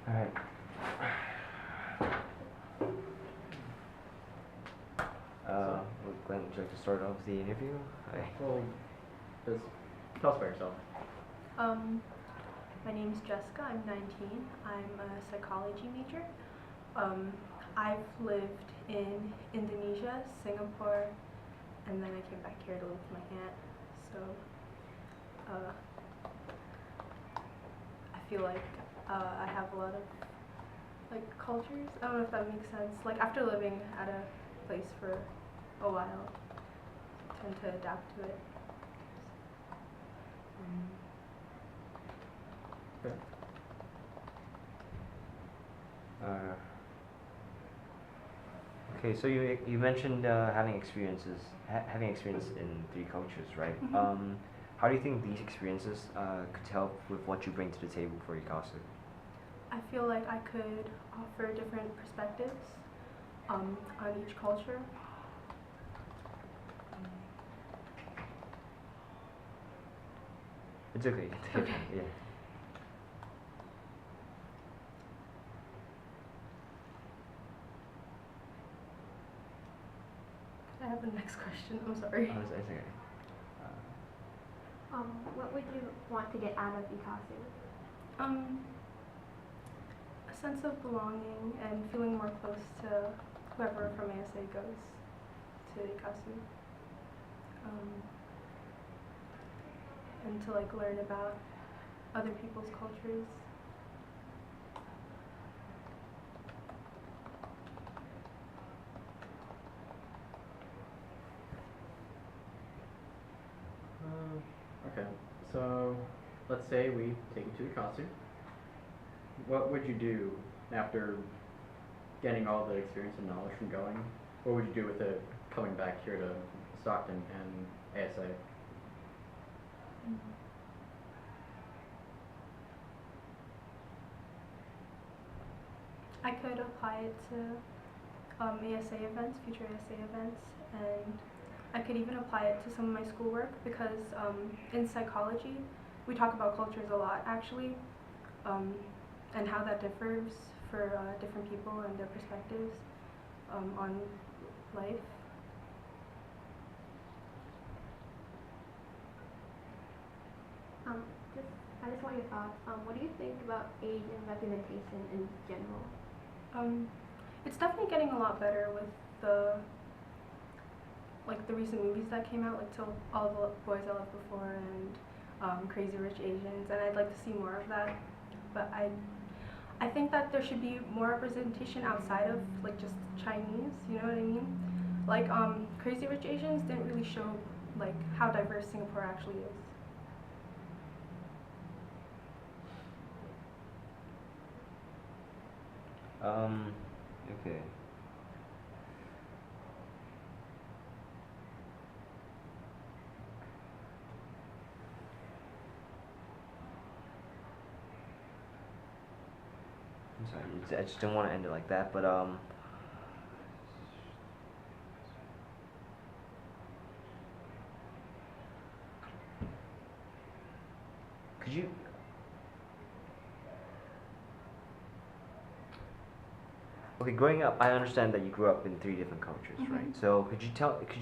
All right. Glenn, would you like to start off the interview? Hi. Well, just tell us about yourself. Um, my name's Jessica. I'm 19. I'm a psychology major. Um, I've lived in Indonesia, Singapore, and then I came back here to live with my aunt. So uh, I feel like I have a lot of like cultures. I don't know if that makes sense. Like after living at a place for a while, I tend to adapt to it. Okay. Okay, so you mentioned having having experience in three cultures, right? Mhm. How do you think these experiences could help with what you bring to the table for Ikasu? I feel like I could offer different perspectives on each culture. It's okay. Take Okay. Yeah. I have the next question. I'm sorry. It's okay. What would you want to get out of Ikasu? Um, a sense of belonging and feeling more close to whoever from ASA goes to Ikasu. And to like learn about other people's cultures. Okay, so let's say we take you to Ikasu. What would you do after getting all the experience and knowledge from going? What would you do with it coming back here to Stockton and ASA? I could apply it to ASA events, future ASA events, and I could even apply it to some of my schoolwork because in psychology we talk about cultures a lot actually, and how that differs for different people and their perspectives on life. Um, just, I just want your thoughts. What do you think about Asian representation in general? It's definitely getting a lot better with the recent movies that came out, like Till All the Boys I Loved Before and Crazy Rich Asians, and I'd like to see more of that. But I think that there should be more representation outside of like just Chinese. You know what I mean? Like Crazy Rich Asians didn't really show like how diverse Singapore actually is. Okay. I'm sorry. I just didn't want to end it like that, but could you? Okay, growing up, I understand that you grew up in three different cultures, right? Mhm. So could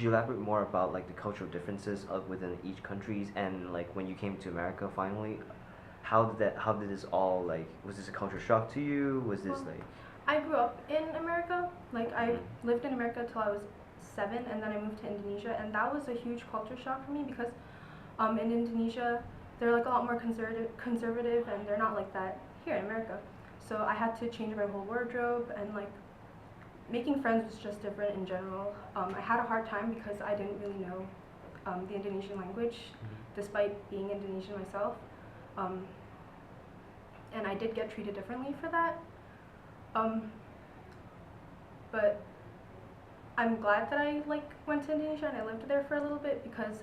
you elaborate more about like the cultural differences of within each countries and like when you came to America finally, how did this all like, was this a culture shock to you? Was this Well, like, I grew up in America. Like I Mhm. lived in America till I was 7, and then I moved to Indonesia, and that was a huge culture shock for me because in Indonesia they're like a lot more conservative, and they're not like that here in America. So I had to change my whole wardrobe, and like making friends was just different in general. I had a hard time because I didn't really know the Indonesian language, despite being Indonesian myself. Um, and I did get treated differently for that. Um, but I'm glad that I like went to Indonesia and I lived there for a little bit because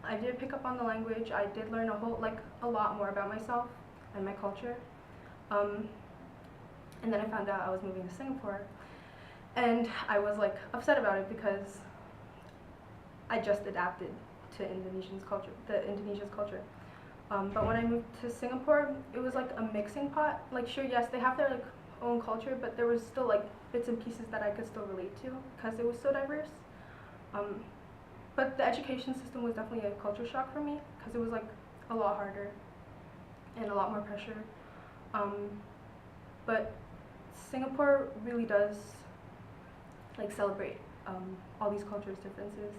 I did pick up on the language. I did learn a lot more about myself and my culture. And then I found out I was moving to Singapore, and I was like upset about it because I just adapted to Indonesia's culture. But when I moved to Singapore, it was like a mixing pot. Like, sure, yes, they have their like own culture, but there was still like bits and pieces that I could still relate to because it was so diverse. Um, but the education system was definitely a culture shock for me because it was like a lot harder and a lot more pressure. Um, but Singapore really does like celebrate all these cultures differences.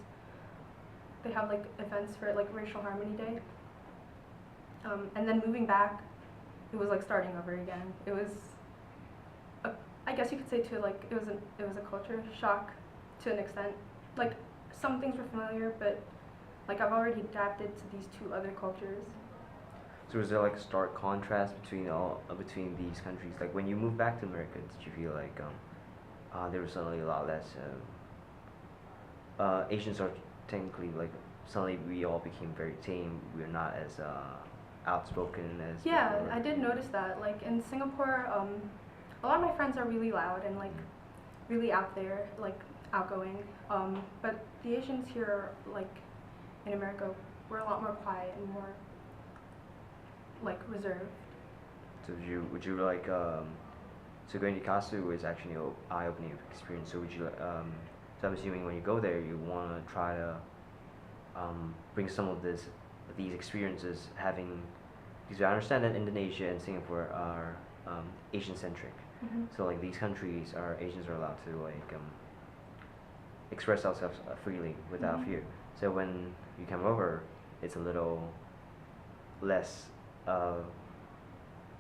They have like events for like Racial Harmony Day. And then moving back, it was like starting over again. It was, I guess you could say too, like it was a culture shock to an extent. Like some things were familiar, but like I've already adapted to these two other cultures. So was there like a stark contrast between these countries? Like when you moved back to America, did you feel like there was suddenly a lot less Asians are technically like suddenly we all became very tame. We're not as outspoken as Yeah, before. I did notice that. Like in Singapore, a lot of my friends are really loud and like really out there, like outgoing. But the Asians here, like in America, we're a lot more quiet and more like reserved. So would you like so going to Kasu is actually an eye-opening experience. So would you so I'm assuming when you go there you want to try to bring some of these experiences having because I understand that Indonesia and Singapore are Asian centric. Mm-hmm. So like these countries are Asians are allowed to like express ourselves freely without Mhm. fear. So when you come over, it's a little less.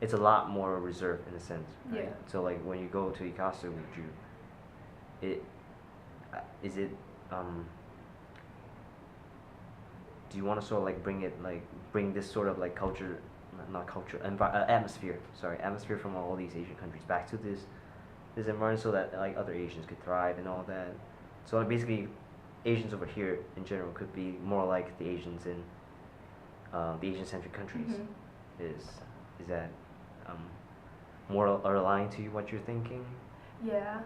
It's a lot more reserved in a sense. Right? Yeah. So like when you go to Ikasu, would you? Is it do you want to sort of like bring this sort of like culture, not culture, atmosphere, sorry, atmosphere from all these Asian countries back to this environment so that like other Asians could thrive and all that. So like, basically, Asians over here in general could be more like the Asians in the Asian-centric countries. Mhm. Is that more aligned to what you're thinking? Yeah.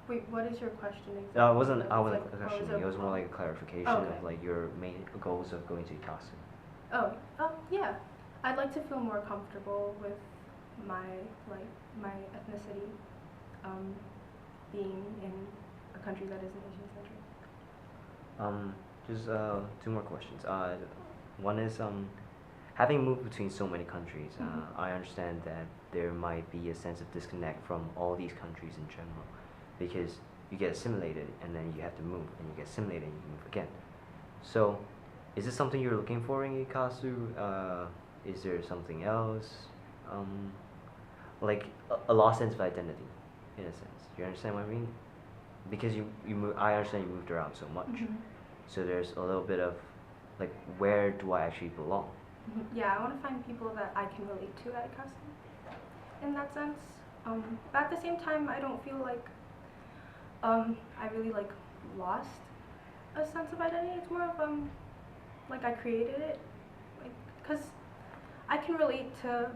Wait, what is your question exactly? No, it wasn't. I It's wasn't like, what questioning. It was more like a clarification Oh, okay. of like your main goals of going to Ikasu. Oh, yeah. I'd like to feel more comfortable with my ethnicity, being in a country that isn't Asian centric. Just two more questions. One is having moved between so many countries, Mhm. I understand that there might be a sense of disconnect from all these countries in general, because you get assimilated and then you have to move, and you get assimilated and you move again. So, is this something you're looking for in Ikasu? Is there something else? Like a lost sense of identity, in a sense. You understand what I mean? Because I understand you moved around so much. Mhm. So there's a little bit of like, where do I actually belong? Mhm. Yeah, I want to find people that I can relate to at Casa in that sense. But at the same time, I don't feel like I really like lost a sense of identity. It's more of like I created it, like because I can relate to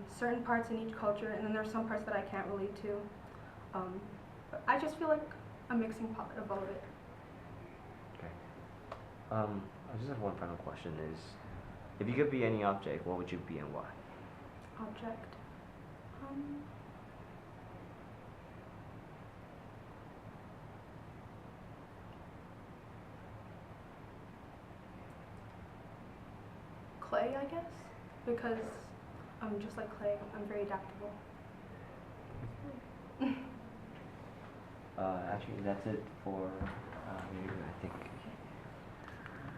certain parts in each culture, and then there's some parts that I can't relate to. But I just feel like a mixing pot of all of it. Okay. I just have one final question is, if you could be any object, what would you be and why? Object. Um, Clay, I guess, because I'm just like clay. I'm very adaptable. Actually, that's it for